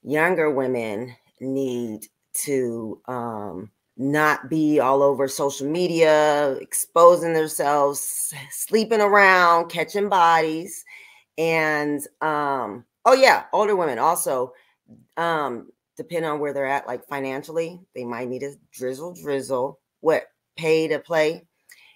younger women need to not be all over social media, exposing themselves, sleeping around, catching bodies. And oh yeah, older women also, depending on where they're at, like financially, they might need a drizzle, what, pay to play.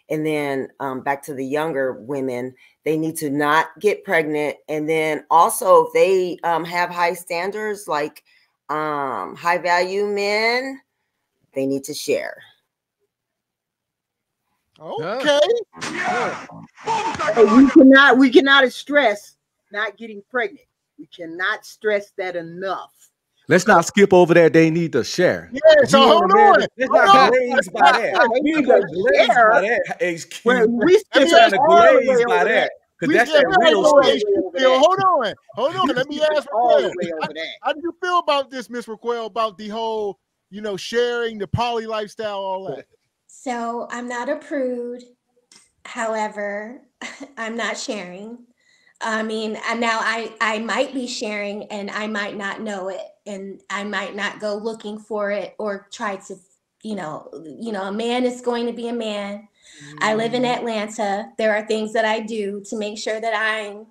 And then back to the younger women, they need to not get pregnant. And then also, if they have high standards, like high value men, they need to share. Okay. We cannot stress not getting pregnant. We cannot stress that enough. Let's not skip over that. They need to share. Yeah, so hold on. Let's not glaze by that. They need to share. We trying to glaze by that. Because that's that real shit. Hold on. Let me ask Raquel. How do you feel about this, Miss Raquel, about the whole, sharing, the poly lifestyle, all that? So I'm not a prude. However, I'm not sharing. I mean, now I might be sharing and I might not know it, and I might not go looking for it or try to, a man is going to be a man. I live in Atlanta. There are things that I do to make sure that I'm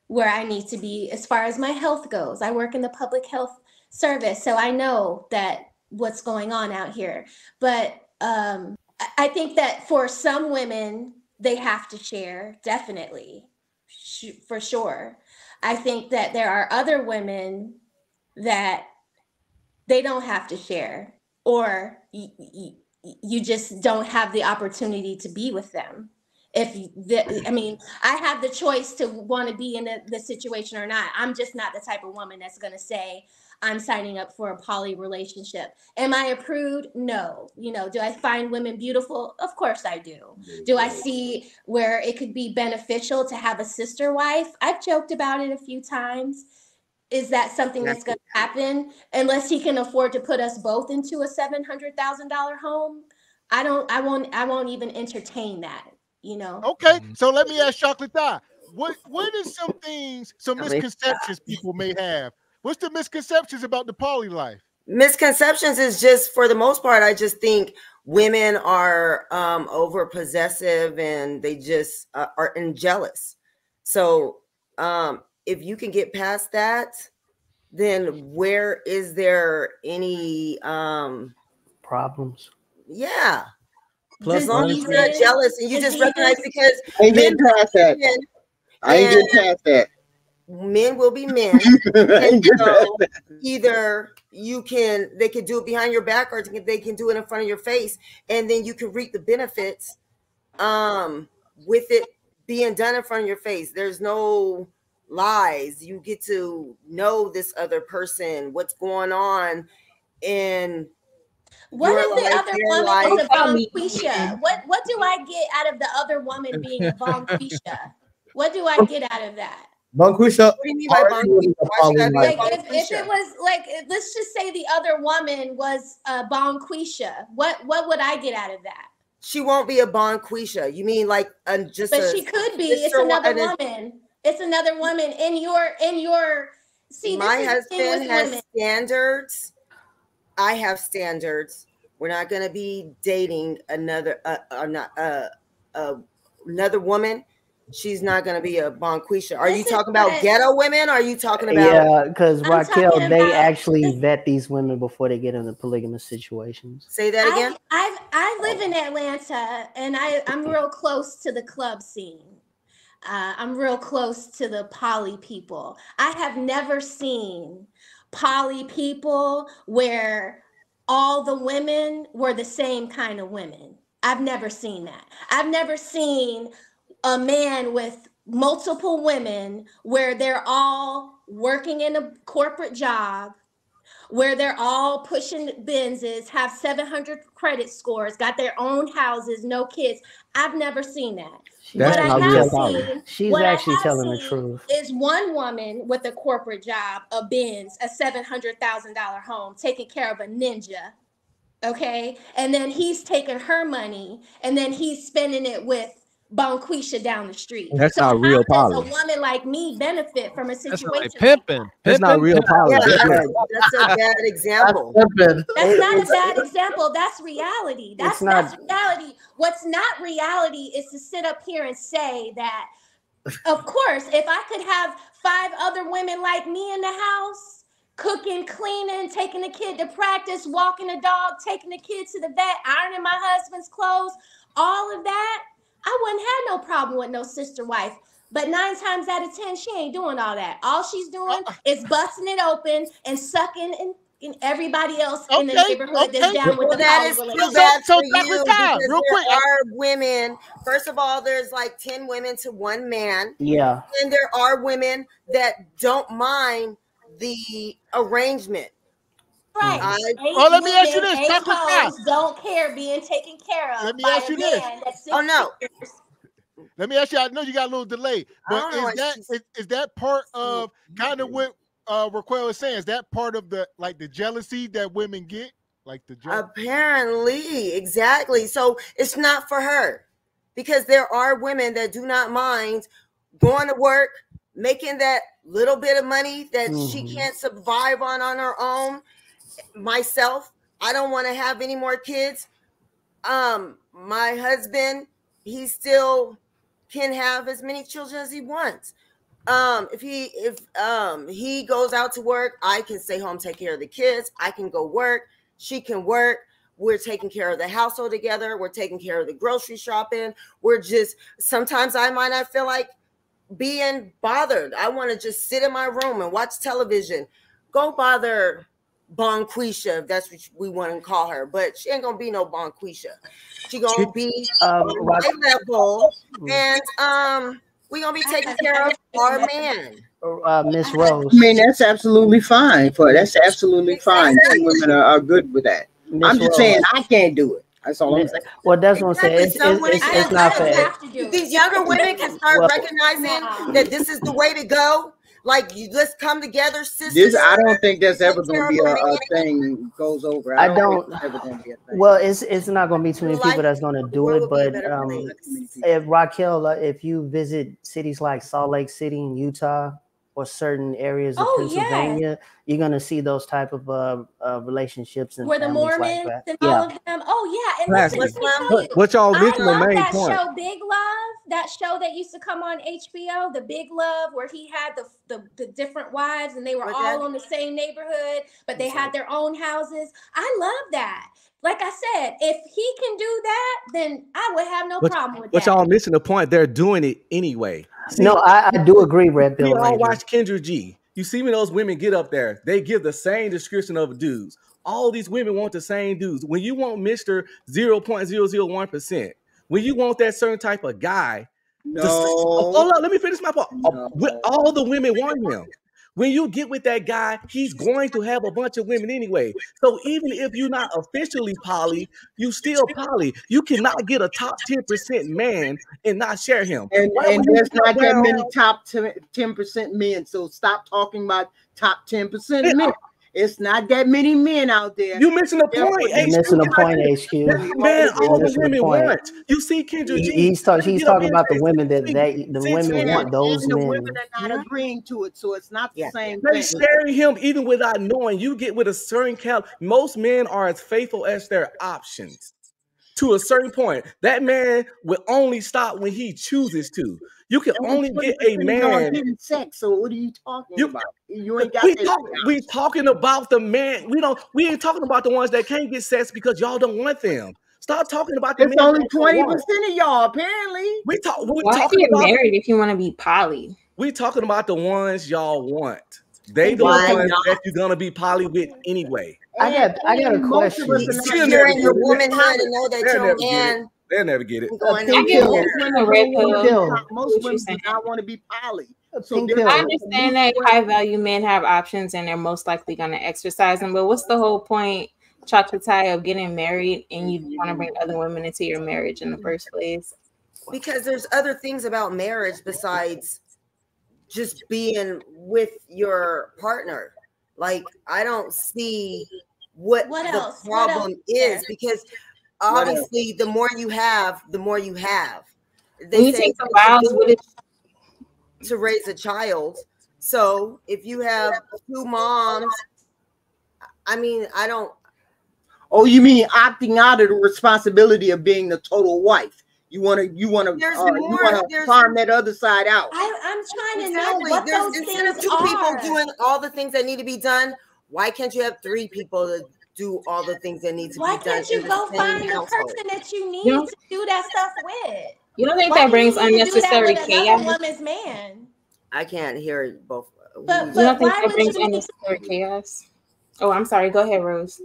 where I need to be as far as my health goes. I work in the public health service, so I know that what's going on out here. But I think that for some women, they have to share, definitely. For sure. I think that there are other women that they don't have to share, or you just don't have the opportunity to be with them. I have the choice to want to be in the situation or not. I'm just not the type of woman that's going to say, I'm signing up for a poly relationship. Am I a prude? No. Do I find women beautiful? Of course I do. Do I see where it could be beneficial to have a sister wife? I've joked about it a few times. Is that something that's going to happen unless he can afford to put us both into a $700,000 home? I won't even entertain that, Okay, so let me ask Chocolate Thigh. What is some misconceptions people may have? What's the misconceptions about the poly life? Misconceptions is just, for the most part, I just think women are over possessive and they just are jealous. So if you can get past that, then where is there any problems? Yeah. Plus, as long as you're not jealous and you just recognize, because I ain't getting past that. I ain't getting past that. Men will be men. And so either they can do it behind your back, or they can do it in front of your face, and then you can reap the benefits with it being done in front of your face. There's no lies. You get to know this other person, what's going on, and what if the other woman is a bonquisha? What do I get out of the other woman being a bonquisha? What do I get out of that? Bonquisha. What do you mean by bonquisha? Like if it was like, let's just say the other woman was a bonquisha, what would I get out of that? She won't be a bonquisha. You mean like just? But she could be. It's another woman. It's another woman in your. See, my husband has standards. I have standards. We're not going to be dating another woman. She's not going to be a bonquisha. Are you talking about ghetto women? Or are you talking about? Yeah, because Raquel, they actually vet these women before they get into polygamous situations. Say that again. I live in Atlanta, and I'm real close to the club scene. I'm real close to the poly people. I have never seen poly people where all the women were the same kind of women. I've never seen that. I've never seen a man with multiple women where they're all working in a corporate job, where they're all pushing Benzes, have 700 credit scores, got their own houses, no kids. I've never seen that. What I have seen, she's actually telling the truth, is one woman with a corporate job, a Benz, a $700,000 home, taking care of a ninja. Okay. And then he's taking her money and then he's spending it with Bonquisha down the street. That's so not real how does poly. a woman like me benefit from a situation? That's like pimping. That's not real poly. Yeah, that's a bad example. That's not a bad example. That's reality. That's reality. What's not reality is to sit up here and say that, of course, if I could have 5 other women like me in the house, cooking, cleaning, taking the kid to practice, walking the dog, taking the kid to the vet, ironing my husband's clothes, all of that, I wouldn't have no problem with no sister wife. But 9 times out of 10, she ain't doing all that. All she's doing is busting it open and sucking in everybody else in the neighborhood that's down with the that is too bad for you, because there are women. First of all, there's like 10 women to 1 man. Yeah. And there are women that don't mind the arrangement. Right. Let me ask you this. Don't care being taken care of. Let me ask you this. Oh no. Let me ask you. I know you got a little delay, but is that part of kind of what Raquel is saying? Is that part of the jealousy that women get? Apparently, exactly. So it's not for her, because there are women that do not mind going to work, making that little bit of money that she can't survive on her own. Myself, I don't want to have any more kids. My husband, he still can have as many children as he wants. If he goes out to work, I can stay home, take care of the kids. I can go work. She can work. We're taking care of the household together. We're taking care of the grocery shopping. Sometimes I might not feel like being bothered. I want to just sit in my room and watch television. Go bother Bonquisha, if that's what we want to call her, but she ain't gonna be no Bonquisha. She gonna be on my level, and we gonna be taking care of our man. Miss Rose. I mean, that's absolutely fine. That's absolutely fine. Some women are good with that. I'm just saying I can't do it. That's all I'm saying. Well, that's what I'm saying. It's not fair. These younger women can start recognizing that this is the way to go. Let's come together, sisters. I don't think that's ever going to be a thing goes over. I don't. Well, it's not going to be too many people that's going to do it. But if Raquel, if you visit cities like Salt Lake City in Utah or certain areas of Pennsylvania, you're going to see those type of relationships and where the Mormons and all of them. Oh yeah, and listen, what y'all missing the main point? Show Big Love, that show that used to come on HBO, The Big Love, where he had the different wives and they were all in the same neighborhood, but they had their own houses. I love that. Like I said, if he can do that, then I would have no problem with that. But y'all missing the point. They're doing it anyway. See, no, I do agree, Red Bill. We all watch Kendra G. You see when those women get up there, they give the same description of dudes. All these women want the same dudes. When you want Mr. 0.001%, when you want that certain type of guy, let me finish my part. All the women want him. When you get with that guy, he's going to have a bunch of women anyway. So even if you're not officially poly, you still poly. You cannot get a top 10% man and not share him. And there's not that many top 10% men. So stop talking about top 10% men. It's not that many men out there. You're missing the point. You're missing the point, HQ. Man, all the women want. You see, Kendra G. He's talking about the women that the women want. Those men. The women are not agreeing to it, so it's not the same thing. thing. They're sharing him even without knowing. You get with a certain caliber. Most men are as faithful as their options. To a certain point, that man will only stop when he chooses to. You can only get a man. Sex. So what are you talking about? You ain't got we talking about the man. We ain't talking about the ones that can't get sex because y'all don't want them. Stop talking about the men. It's only 20% of y'all, apparently. Why get married if you want to be poly? We talking about the ones y'all want. They the ones that you're gonna be poly with anyway. I got a question. You're in your womanhood and know that your man. They'll never get it. Most women do not want to be poly. So I understand that high value men have options and they're most likely going to exercise them. But what's the whole point, chocolate tie, of getting married and you want to bring other women into your marriage in the first place? Because there's other things about marriage besides just being with your partner. Like, I don't see what the problem is, because obviously the more you have, the more you have. they say take the vows to raise a child. So if you have two moms, I mean, I don't. Oh, you mean opting out of the responsibility of being the total wife? You want to farm that other side out. I'm trying to know what those instead of two people doing all the things that need to be done. Why can't you have three people to do all the things that need to be done? Why can't you go find the person that you need to do that stuff with? You don't think that brings unnecessary chaos? Woman's man. I can't hear both. But you don't think that brings unnecessary chaos? Oh, I'm sorry. Go ahead, Rose.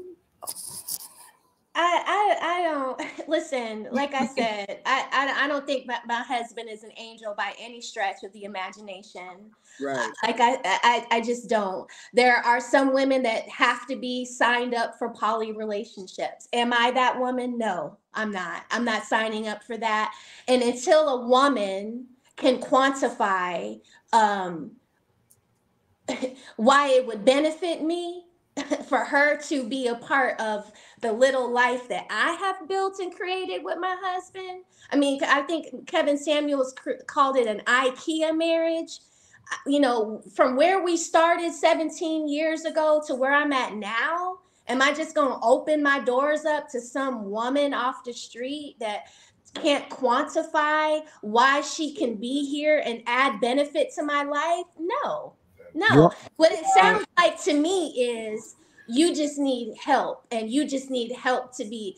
I don't listen. Like I said, I don't think my husband is an angel by any stretch of the imagination. Right. Like I just don't. There are some women that have to be signed up for poly relationships. Am I that woman? No, I'm not. I'm not signing up for that. And until a woman can quantify why it would benefit me for her to be a part of the little life that I have built and created with my husband. I mean, I think Kevin Samuels called it an IKEA marriage. You know, from where we started 17 years ago to where I'm at now, am I just going to open my doors up to some woman off the street that can't quantify why she can be here and add benefit to my life? No. What it sounds like to me is you just need help, and you just need help to be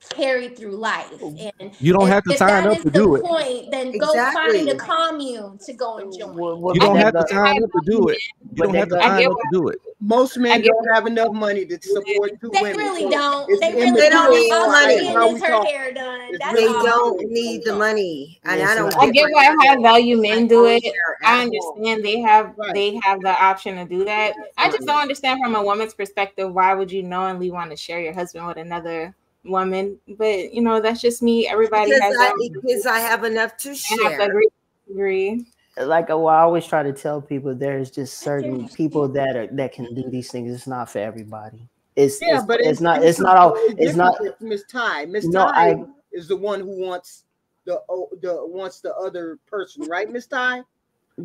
carried through life. And you don't have to sign up to do it. Point, then go find a commune to go and join. You don't have to sign up to do it. You don't have to sign up to do it. Most men don't have enough money to support two women. They really don't. They don't need the money. Her hair done. They don't need the money. And I get why high value men do it. I understand they have the option to do that. I just don't understand from a woman's perspective, why would you knowingly want to share your husband with another woman? But you know, that's just me. Everybody because I have enough to share. I have to agree. Like I always try to tell people, there's just certain people that can do these things. It's not for everybody. It's not Miss Ty. Miss Ty is the one who wants the other person, right, Miss Ty?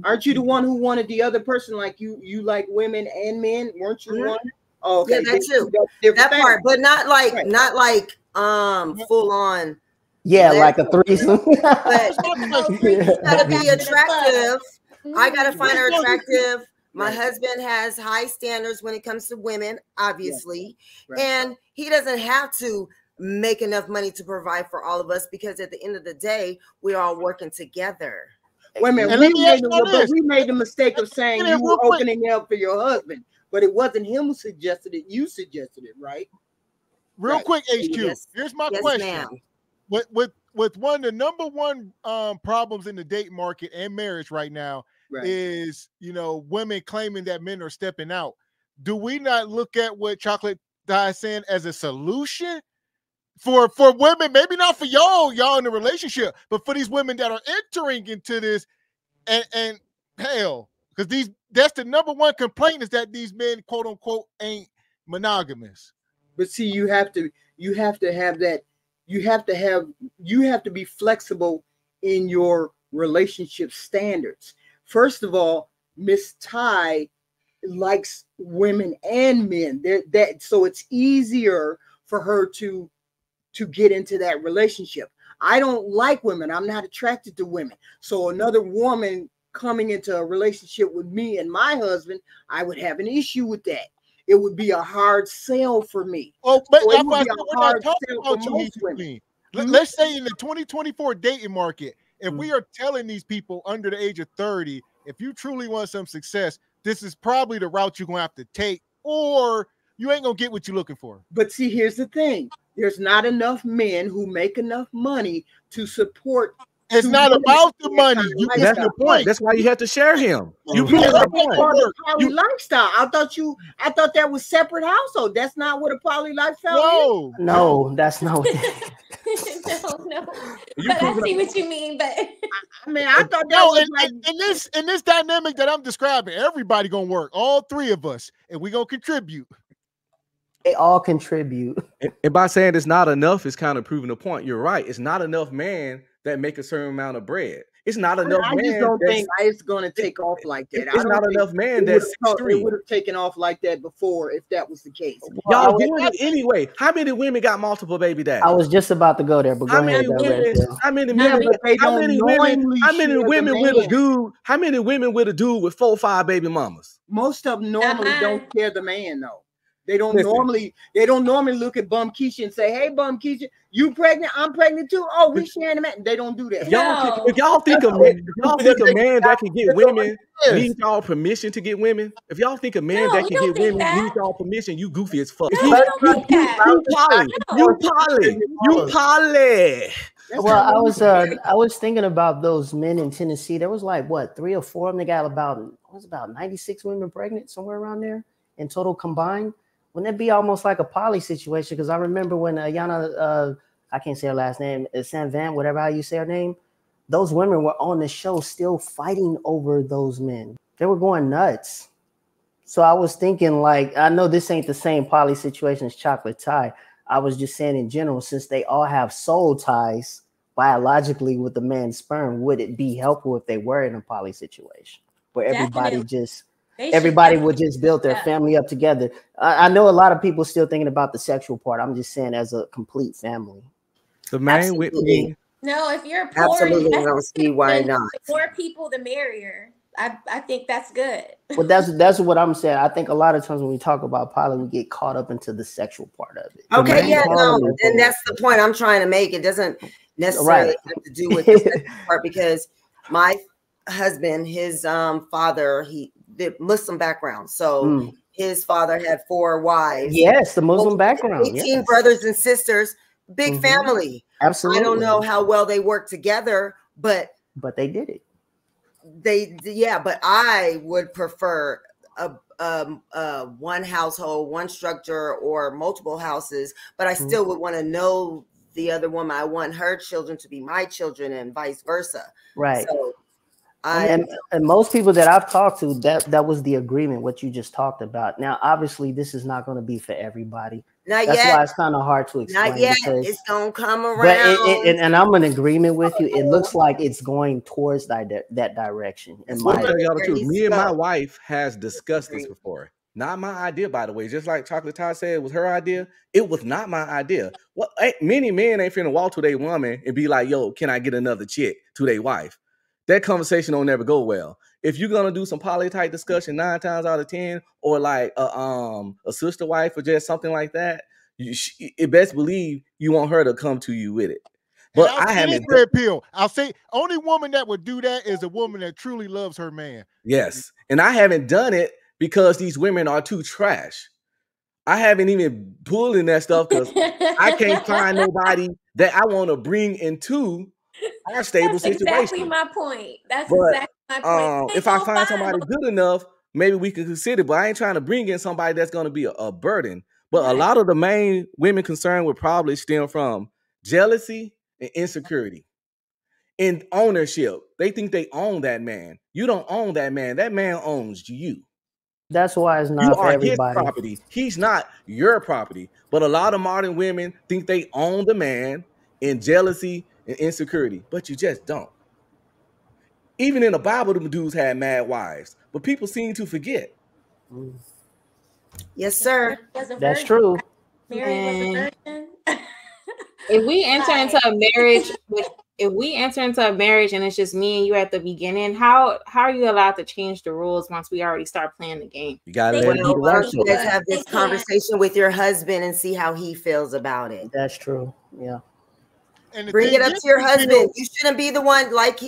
Aren't you the one who wanted the other person? Like you like women and men, weren't you one? Oh, okay. Yeah, that's true. That part, but not like full on. Yeah, like a threesome. But gotta be attractive. I gotta find her attractive. My husband has high standards when it comes to women, obviously, and he doesn't have to make enough money to provide for all of us, because at the end of the day, we're all working together. Wait a minute, we made the mistake of saying you were opening up for your husband, but it wasn't him who suggested it. You suggested it, right? Real quick, HQ. Here's my question. With one of the number one problems in the date market and marriage right now is, you know, women claiming that men are stepping out. Do we not look at what Chocolate Dye is saying as a solution for women? Maybe not for y'all in the relationship, but for these women that are entering into this, and hell, because that's the number one complaint, is that these men, quote unquote, ain't monogamous. But see, you have to have that. You have to be flexible in your relationship standards. First of all, Miss Ty likes women and men. So it's easier for her to get into that relationship. I don't like women. I'm not attracted to women. So another woman coming into a relationship with me and my husband, I would have an issue with that. It would be a hard sell for me. Oh, but so we're not talking about you. Let's say in the 2024 dating market, if we are telling these people under the age of 30, if you truly want some success, this is probably the route you're going to have to take, or you ain't going to get what you're looking for. But see, here's the thing. There's not enough men who make enough money to support. It's not about the money. That's the point. That's why you have to share him. You poly lifestyle. I thought that was separate household. That's not what a poly lifestyle is. No, that's not what No. But I see what you mean. But I mean, I thought that was like in this dynamic that I'm describing, everybody gonna work, all three of us, and we gonna contribute. They all contribute. And by saying it's not enough, it's kind of proving the point. You're right. It's not enough men that make a certain amount of bread. It's not enough. I just don't think it's going to take off like that. It's not enough man that's it would have taken off like that before if that was the case. Y'all doing it anyway. How many women got multiple baby daddies? I was just about to go there, but how many women with a dude with 4 or 5 baby mamas? Most of them normally don't care the man though. They don't normally look at Bum Keisha and say, "Hey, Bum Keisha, you pregnant? I'm pregnant too. Oh, we sharing a man." They don't do that. If y'all think a man that can get women needs y'all permission to get women, if y'all think a man that can get women needs y'all permission, you goofy as fuck. You poly. Well, I was thinking about those men in Tennessee. There was like what 3 or 4 of them. They got about 96 women pregnant, somewhere around there in total combined. Wouldn't it be almost like a poly situation? Because I remember when Yana, I can't say her last name, San Van, whatever how you say her name, those women were on the show still fighting over those men. They were going nuts. So I was thinking, like, I know this ain't the same poly situation as Chocolate Tie. I was just saying in general, since they all have soul ties biologically with the man's sperm, would it be helpful if they were in a poly situation where everybody would just build their family up together? I know a lot of people still thinking about the sexual part. I'm just saying as a complete family. The man with me. No, if you're poor, absolutely don't see why not. The more people, the merrier. I think that's good. Well, that's what I'm saying. I think a lot of times when we talk about poly, we get caught up into the sexual part of it. Okay, and that's the point I'm trying to make. It doesn't necessarily have to do with the sexual part, because my husband, his father, he did Muslim background, so his father had 4 wives. Yes, the Muslim background. 18 brothers and sisters, big family. Absolutely. I don't know how well they work together, but they did it. But I would prefer a one household, one structure, or multiple houses. But I still would want to know the other woman. I want her children to be my children, and vice versa. Right. So and most people that I've talked to, that was the agreement, what you just talked about. Now, obviously, this is not going to be for everybody. That's why it's kind of hard to explain. Not yet. It's going to come around. But and I'm in agreement with you. It looks like it's going towards that direction. Me and my wife has discussed this before. Not my idea, by the way. Just like Chocolate Todd said, it was her idea. It was not my idea. Well, many men ain't finna walk to their woman and be like, "Yo, can I get another chick?" to their wife. That conversation don't never go well. If you're gonna do some poly type discussion 9 times out of 10, or like a sister wife or just something like that, it best believe you want her to come to you with it. But I haven't. Red pill. I'll say only woman that would do that is a woman that truly loves her man. Yes, and I haven't done it because these women are too trash. I haven't even pulled in that stuff because I can't find nobody that I want to bring into our stable situation. Exactly my point. Exactly my point. If I find somebody good enough, maybe we can consider. But I ain't trying to bring in somebody that's going to be a burden. But a lot of the main women concern would probably stem from jealousy and insecurity. In ownership, they think they own that man. You don't own that man. That man owns you. That's why it's not for everybody. His property. He's not your property. But a lot of modern women think they own the man in jealousy and insecurity, but you just don't. Even in the Bible, the dudes had mad wives, but people seem to forget. Yes, sir. That's true. Mary was a virgin. If we enter into a marriage, and it's just me and you at the beginning, how are you allowed to change the rules once we already start playing the game? You gotta you guys have this conversation with your husband and see how he feels about it. That's true. Yeah. And bring it up to your husband. You shouldn't be the one, like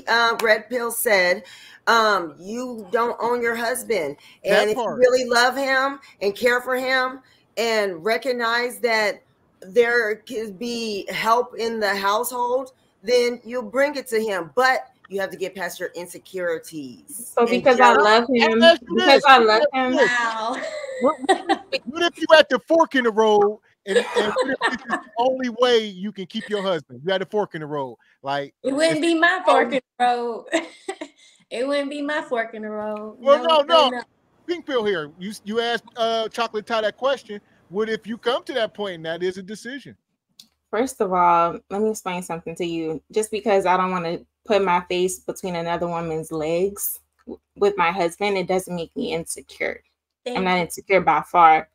Red Pill said. You don't own your husband, and if you really love him and care for him, and recognize that there could be help in the household, then you'll bring it to him. But you have to get past your insecurities. So because I love him, Wow. What if you at the fork in the road? And what if this is the only way you can keep your husband? You had a fork in the road. Like, it wouldn't be my fork in the road. It wouldn't be my fork in the road. Well, no. Pink Pill here. You asked Chocolate Tie that question. What if you come to that point and that is a decision? First of all, let me explain something to you. Just because I don't want to put my face between another woman's legs with my husband, it doesn't make me insecure. I'm not insecure by far.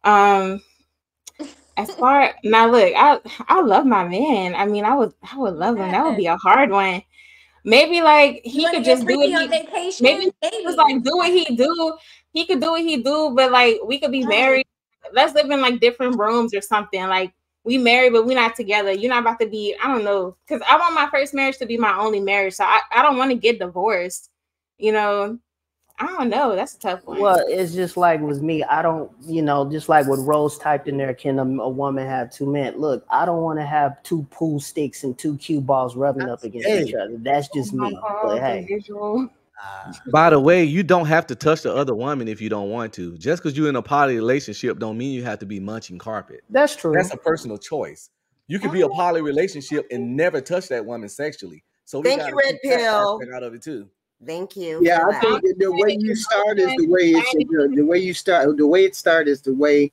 As far now, look, I love my man. I mean, I would love him. That would be a hard one. Maybe like he could just do it on vacation. Maybe he was like do what he do. He could do what he do, but like we could be married. Let's live in like different rooms or something. Like we married, but we're not together. You're not about to be. I don't know, because I want my first marriage to be my only marriage. So I don't want to get divorced. You know. I don't know. That's a tough one. Well, it's just like with me. I don't, just like what Rose typed in there, can a woman have two men? Look, I don't want to have two pool sticks and two cue balls rubbing up against each other. That's just me. But hey. By the way, you don't have to touch the other woman if you don't want to. Just because you're in a poly relationship don't mean you have to be munching carpet. That's true. That's a personal choice. You could be a poly relationship and never touch that woman sexually. So thank you, Red Pill. Out of it too. Thank you. Yeah, I think the way you start is the way the way you start. The way it started is the way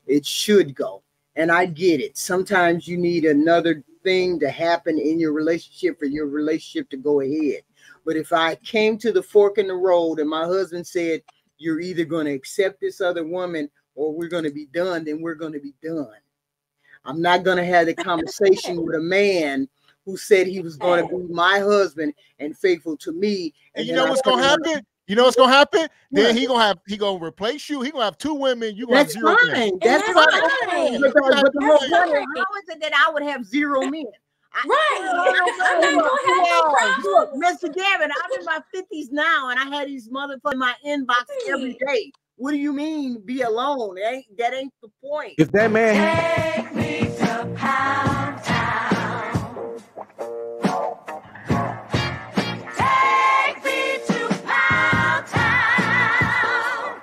it should go. And I get it. Sometimes you need another thing to happen in your relationship for your relationship to go ahead. But if I came to the fork in the road and my husband said, "You're either going to accept this other woman or we're going to be done," then we're going to be done. I'm not going to have the conversation with a man who said he was going to be my husband and faithful to me. And you know what's going to happen? You know what's going to happen? Then he going to replace you. He going to have two women. You going to have zero men. That's fine. But the whole point, how is it that I would have zero men? Look, Mr. Gavin, I'm in my 50s now, and I had these motherfuckers in my inbox every day. What do you mean be alone? That ain't the point. If that man take me to Pound Town. Take me to Pound Town.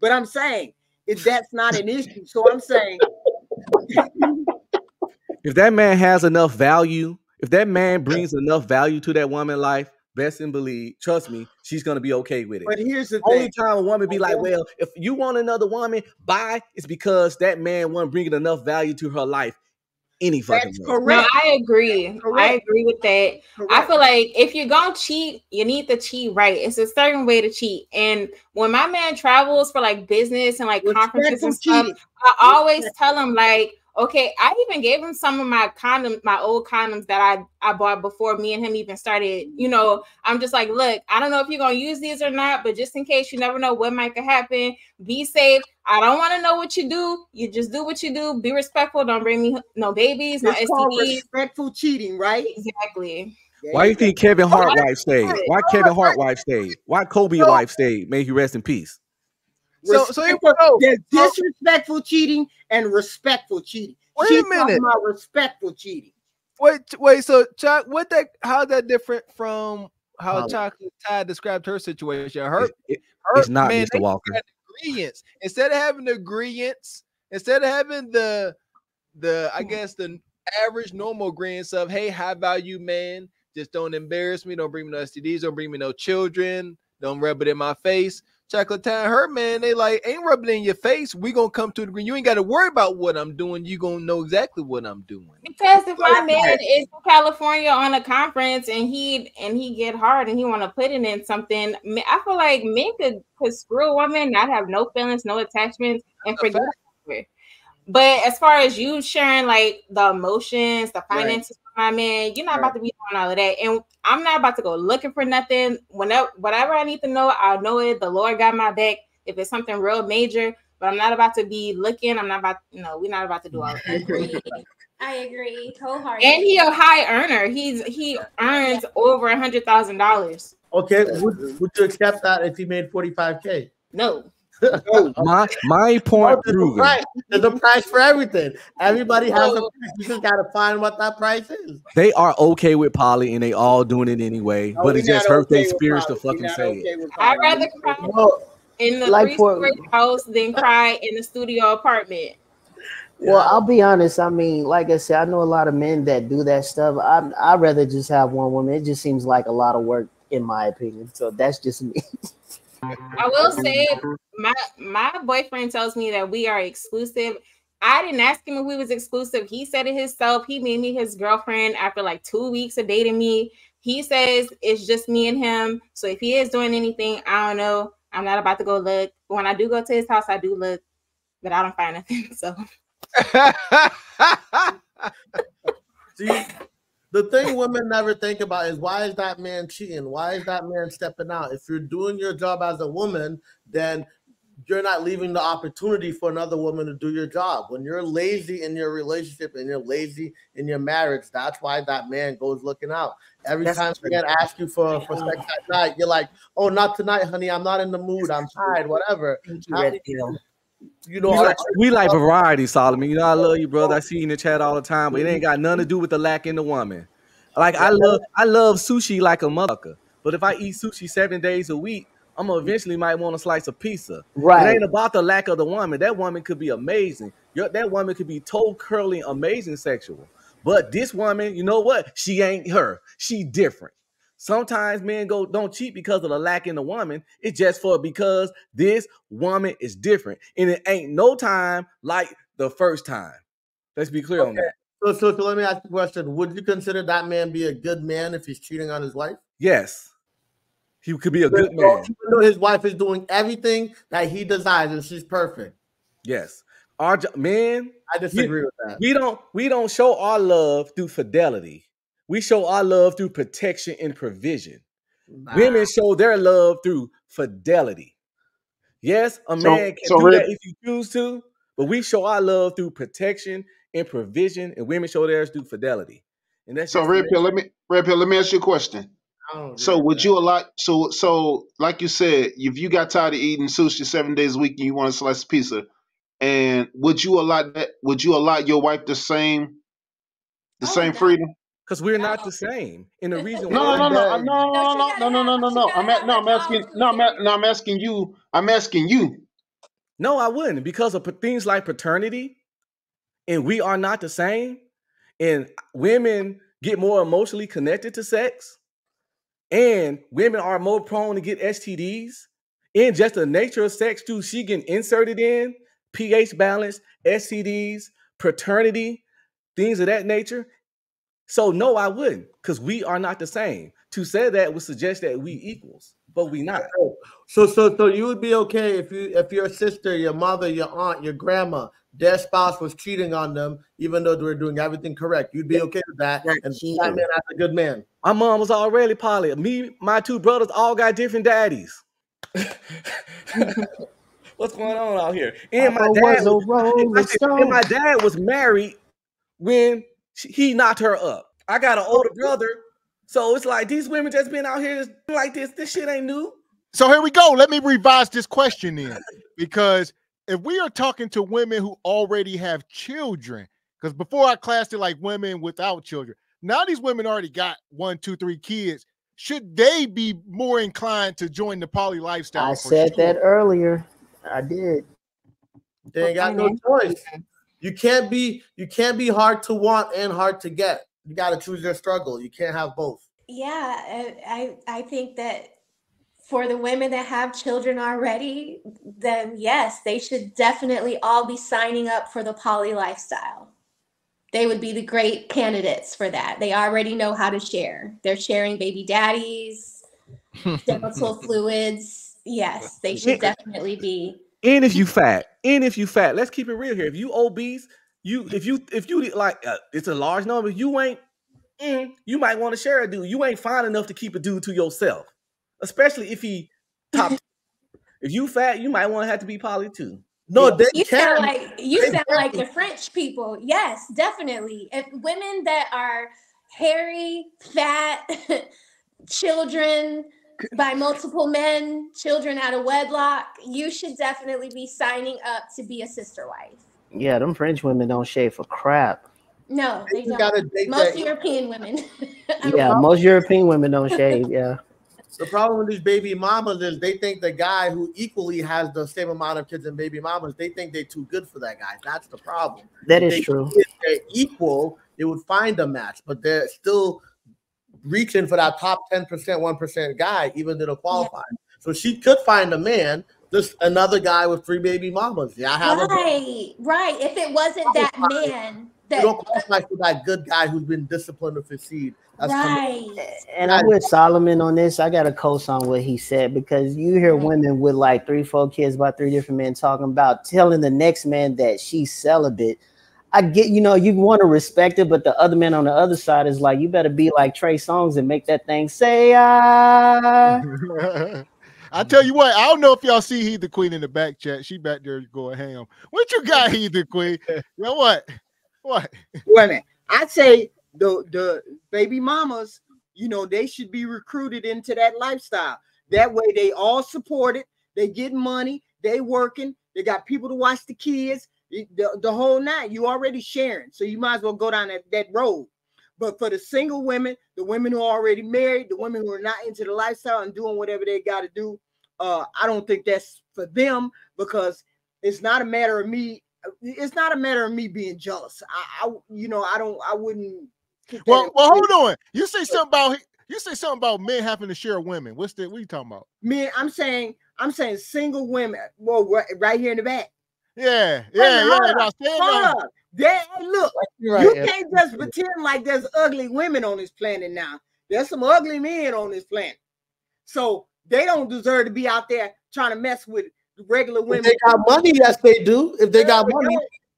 But I'm saying if that's not an issue, so I'm saying if that man has enough value, if that man brings enough value to that woman's life, best and believe, trust me, she's gonna be okay with it. But here's the only time a woman be like, well, if you want another woman, bye, it's because that man wasn't bringing enough value to her life. Any fucking way. No, I agree. I agree with that. Correct. I feel like if you're gonna cheat, you need to cheat right. It's a certain way to cheat. And when my man travels for like business and like conferences and stuff, I always tell him like, okay, I even gave him some of my condoms, my old condoms that I bought before me and him even started. You know, I'm just like, look, I don't know if you're going to use these or not, but just in case, you never know what might happen. Be safe. I don't want to know what you do. You just do what you do. Be respectful. Don't bring me no babies, no STDs. Respectful cheating, right? Exactly. Why do you think Kevin Hart wife stayed? Why Kevin Hart wife stayed? Why Kobe wife stayed? May he rest in peace. There's disrespectful cheating and respectful cheating. Wait a minute. About respectful cheating. Wait. So, Chuck, how's that different from how Chocolate Ty described her situation? It's not, man, Mr. Walker. Ingredients. Instead of having the ingredients, instead of having the I guess the average normal ingredients of, hey, high value man, just don't embarrass me, don't bring me no STDs, don't bring me no children, don't rub it in my face. Chocolate Time, her man, they like ain't rubbing in your face. We gonna come to the green. You ain't got to worry about what I'm doing. You gonna know exactly what I'm doing. Because if my man is in California on a conference and he get hard and he want to put it in something, I feel like men could screw a woman, not have no feelings, no attachments, and forget it. But as far as you sharing like the emotions, the finances with my man, you're not about to be doing all of that. And I'm not about to go looking for nothing. Whatever I need to know, I'll know it. The Lord got my back if it's something real major. But I'm not about to be looking. We're not about to do all of that. I agree wholeheartedly. And he a high earner. He earns over $100,000. Okay, would you accept that if he made $45K? No. my point proven. There's a price for everything. Everybody has a price. You just gotta find what that price is. They are okay with poly and they all doing it anyway, but it just hurt their spirits to fucking say it. I'd rather cry in the three-story house than cry in the studio apartment. Well, I'll be honest. I mean, like I said, I know a lot of men that do that stuff. I'd rather just have one woman. It just seems like a lot of work, in my opinion. So that's just me. I will say my boyfriend tells me that we are exclusive. I didn't ask him if we was exclusive. He said it himself. He made me his girlfriend after like 2 weeks of dating me. He says it's just me and him. So if he is doing anything, I don't know. I'm not about to go look. When I do go to his house, I do look, but I don't find nothing. So see, the thing women never think about is, why is that man cheating? Why is that man stepping out? If you're doing your job as a woman, then you're not leaving the opportunity for another woman to do your job. When you're lazy in your relationship and you're lazy in your marriage, that's why that man goes looking out. Every time a man asks you for sex at night, you're like, oh, not tonight, honey. I'm not in the mood. I'm tired, whatever. You know, we like variety, Solomon. You know, I love you, brother. I see you in the chat all the time, but it ain't got nothing to do with the lack in the woman. Like I love sushi like a motherfucker, but if I eat sushi 7 days a week, I'm gonna eventually might want a slice of pizza. Right. It ain't about the lack of the woman. That woman could be amazing. That woman could be toe curling, amazing sexual. But this woman, you know what? She ain't her. She different. Sometimes men don't cheat because of the lack in the woman. It's just because this woman is different. And it ain't no time like the first time. Let's be clear on that. So let me ask you a question. Would you consider that man be a good man if he's cheating on his wife? Yes. He could be a good man. Even though his wife is doing everything that he desires and she's perfect. Yes. Our man, I disagree with that. We don't show our love through fidelity. We show our love through protection and provision. Women show their love through fidelity. Yes, a man can do that if you choose to, but we show our love through protection and provision, and women show theirs through fidelity. And that's so Red Pill. Let me ask you a question. So would you allow? So like you said, if you got tired of eating sushi 7 days a week and you want a slice of pizza, and would you allow that? Would you allow your wife the same freedom? Because we're not the same. And the reason No. I'm asking you. I'm asking you. No, I wouldn't, because of things like paternity, and we are not the same. And women get more emotionally connected to sex. And women are more prone to get STDs. And just the nature of sex, too, she getting inserted in, pH balance, STDs, paternity, things of that nature. So no, I wouldn't, because we are not the same. To say that would suggest that we equals, but we not. So you would be okay if your sister, your mother, your aunt, your grandma, their spouse was cheating on them, even though they were doing everything correct. You'd be okay with that. And that man, that's a good man. My mom was already poly. Me, my two brothers all got different daddies. What's going on out here? And my dad was married when he knocked her up. I got an older brother, so it's like these women just been out here like this. This shit ain't new. So here we go. Let me revise this question then, because if we are talking to women who already have children, because before I classed it like women without children, now these women already got 1, 2, 3 kids. Should they be more inclined to join the poly lifestyle? I said that earlier. I did. They ain't got no choice. You can't be hard to want and hard to get. You got to choose your struggle. You can't have both. Yeah, I think that for the women that have children already, then yes, they should definitely all be signing up for the poly lifestyle. They would be the great candidates for that. They already know how to share. They're sharing baby daddies, genital fluids. Yes, they should definitely be. And if you fat, let's keep it real here. If you obese, if you like, it's a large number. You ain't, you might want to share a dude. You ain't fine enough to keep a dude to yourself, especially if he top. If you fat, you might want to have to be poly too. No, they you sound like the French people. Yes, definitely. If women that are hairy, fat, children by multiple men, children out of wedlock, you should definitely be signing up to be a sister wife. Yeah, them French women don't shave for crap. No, they don't. Most European women. Yeah, most European women don't shave. Yeah. The problem with these baby mamas is they think the guy who equally has the same amount of kids and baby mamas, they think they're too good for that guy. That's the problem. That is true. If they're equal, they would find a match, but they're still reaching for that top 10%, 1% guy, even though they'll qualify. Yeah. So she could find a man, Just another guy with 3 baby mamas. Yeah, I have right. If it wasn't that man, you don't qualify for that good guy who's been disciplined with his seed. That's and I'm with Solomon on this. I got to co-sign what he said, because you hear women with like 3, 4 kids by 3 different men talking about telling the next man that she's celibate. I get, you want to respect it, but the other man on the other side is like, you better be like Trey Songz and make that thing say, I tell you what, I don't know if y'all see Heather Queen in the back chat. She back there going ham. What you got, Heather Queen? You know what? What? Wait a minute. I'd say the baby mamas, they should be recruited into that lifestyle. That way they all support it. They get money. They working. They got people to watch the kids. The whole night. You already sharing. So you might as well go down that road. But for the single women, the women who are already married, the women who are not into the lifestyle and doing whatever they got to do, I don't think that's for them, because it's not a matter of me. It's not a matter of me being jealous. I wouldn't. Well, hold on. You say something about men having to share women. What are you talking about? Men, I'm saying single women. Well, right here in the back. Yeah. Hold up. Look, you can't just pretend like there's ugly women on this planet now. There's some ugly men on this planet. So they don't deserve to be out there trying to mess with regular women. If they got money, yes, they do. If they got money.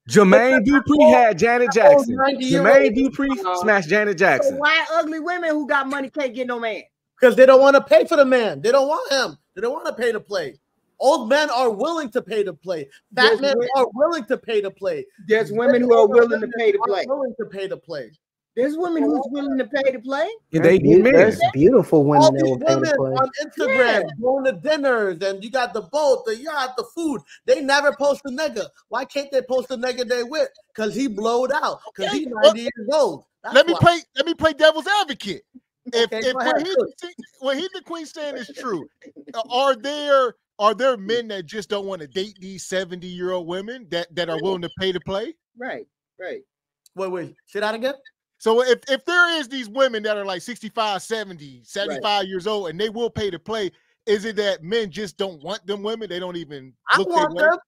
Jermaine Dupri had Janet Jackson. Jermaine Dupri smashed Janet Jackson. So why ugly women who got money can't get no man? Because they don't want to pay for the man. They don't want him. They don't want to pay to play. Old men are willing to pay to play. Fat men are willing to pay to play. There's women who are willing to pay to play. Willing to pay to play. There's women who's willing to pay to play. Yeah, there's beautiful women all that will pay to play. On Instagram, going to dinners, and you got the boat, the yacht, the food. They never post a nigga. Why can't they post a nigga they with? Because he blowed out. Because he's 90 years old. Let me play devil's advocate. If what Heather Queen saying is true, are there men that just don't want to date these 70-year-old women that are willing to pay to play? Right. Wait. Say that again? So if there is these women that are like 65, 70, 75 years old, and they will pay to play, is it that men just don't want them women? They don't even I want them.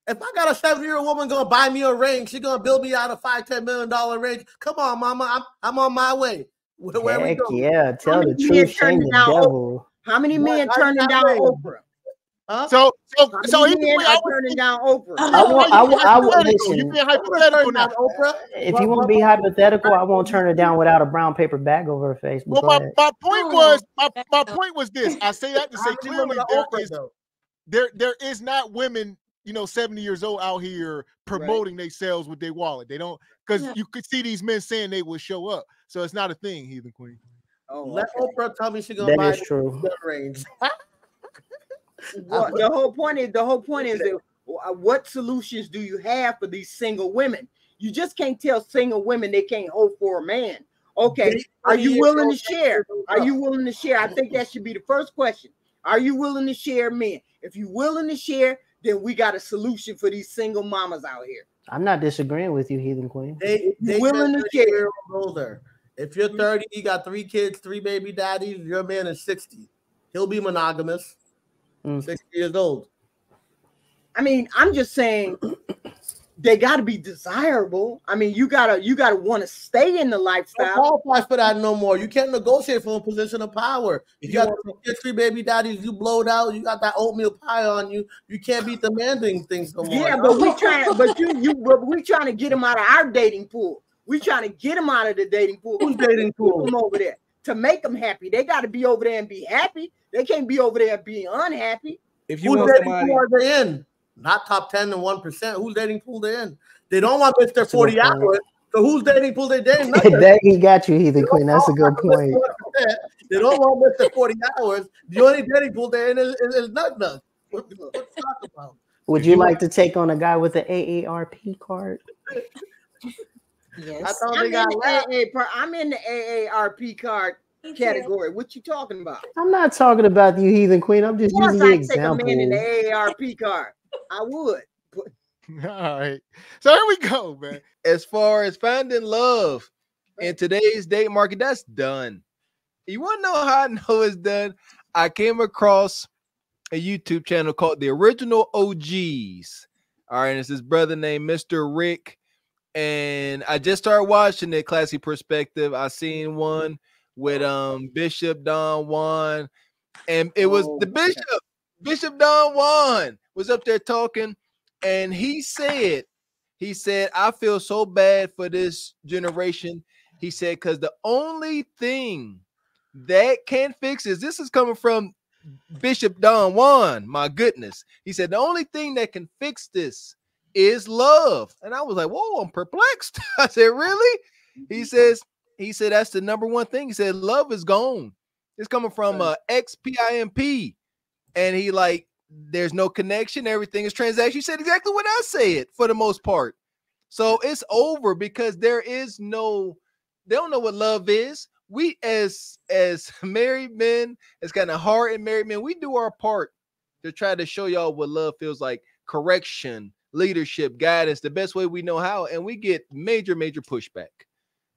If I got a 70-year-old woman gonna buy me a ring, she's gonna build me out a $5-10 million range. Come on, mama. I'm on my way. Where we going? Yeah, tell the truth, shame the devil. How many men turning down Oprah? Huh? So he turning down Oprah. I want listen. You being hypothetical now, Oprah. If you want to be hypothetical, I won't turn it down without a brown paper bag over her face. Well, my point was this. I say that to say clearly there is not women, 70 years old out here promoting themselves with their wallet. They don't, because you could see these men saying they will show up. So it's not a thing, Heathen Queen. Let Oprah tell me she's gonna buy the range. Well, the whole point is that what solutions do you have for these single women? You just can't tell single women they can't hold for a man. Okay, are you willing to share? Are you willing to share? I think that should be the first question. Are you willing to share, men? If you're willing to share, then we got a solution for these single mamas out here. I'm not disagreeing with you, Heathen Queen. They willing to share. Older. If you're 30, you got 3 kids, 3 baby daddies, your man is 60. He'll be monogamous. 60 years old. I mean, I'm just saying they got to be desirable. I mean, you gotta want to stay in the lifestyle. Don't qualify for that no more. You can't negotiate from a position of power. If you got 3 baby daddies, you blowed out. You got that oatmeal pie on you. You can't be demanding things no more. Yeah, but we trying to get them out of our dating pool. We trying to get them out of the dating pool. Who's dating pool? Them over there to make them happy. They got to be over there and be happy. They can't be over there being unhappy. If you want somebody, are they in? Not top 10 and 1%. Who's dating pool they in? They don't want Mr. 40 hours. So who's dating pool they dating? He got you, Heathen Queen. That's a good point. They don't want Mr. 40 hours. The only dating pool they're in is nut. What you talking about? Would you like to take on a guy with an AARP card? Yes. I'm in the AARP card category. What you talking about? I'm not talking about you, Heathen Queen. I'm just using the example. Take a man in the AARP card. I would. All right. So here we go, man. As far as finding love in today's date market, that's done. You want to know how I know it's done? I came across a YouTube channel called The Original OGs. All right, and it's his brother named Mr. Rick. And I just started watching it, Classy Perspective. I seen one with Bishop Don Juan, and it was the Bishop Don Juan was up there talking, and he said, I feel so bad for this generation. He said, because the only thing that can fix this is coming from Bishop Don Juan. My goodness. He said, the only thing that can fix this is love. And I was like, whoa, I'm perplexed. I said, really? He said, that's the number one thing. He said, love is gone. It's coming from XPIMP. And he like, there's no connection. Everything is transaction. He said exactly what I said for the most part. So it's over because they don't know what love is. We as married men, as kind of hard and married men, we do our part to try to show y'all what love feels like. Correction, leadership, guidance, the best way we know how. And we get major pushback.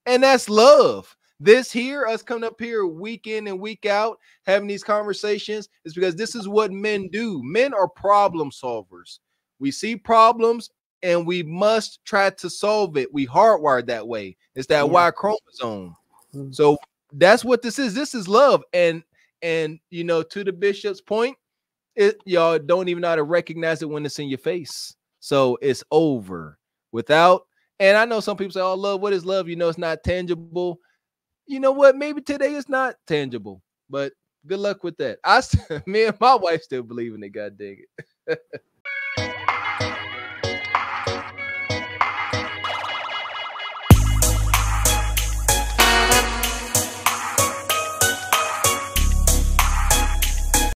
And that's love. This here, us coming up here week in and week out, having these conversations, is because this is what men do. Men are problem solvers. We see problems and we must try to solve it. We hardwired that way. It's that Y chromosome. So that's what this is. This is love. And you know, to the bishop's point, y'all don't even know how to recognize it when it's in your face. So it's over without. And I know some people say, oh, love, what is love? You know, it's not tangible. You know what? Maybe today it's not tangible, but good luck with that. Me and my wife still believe in it. God dang it.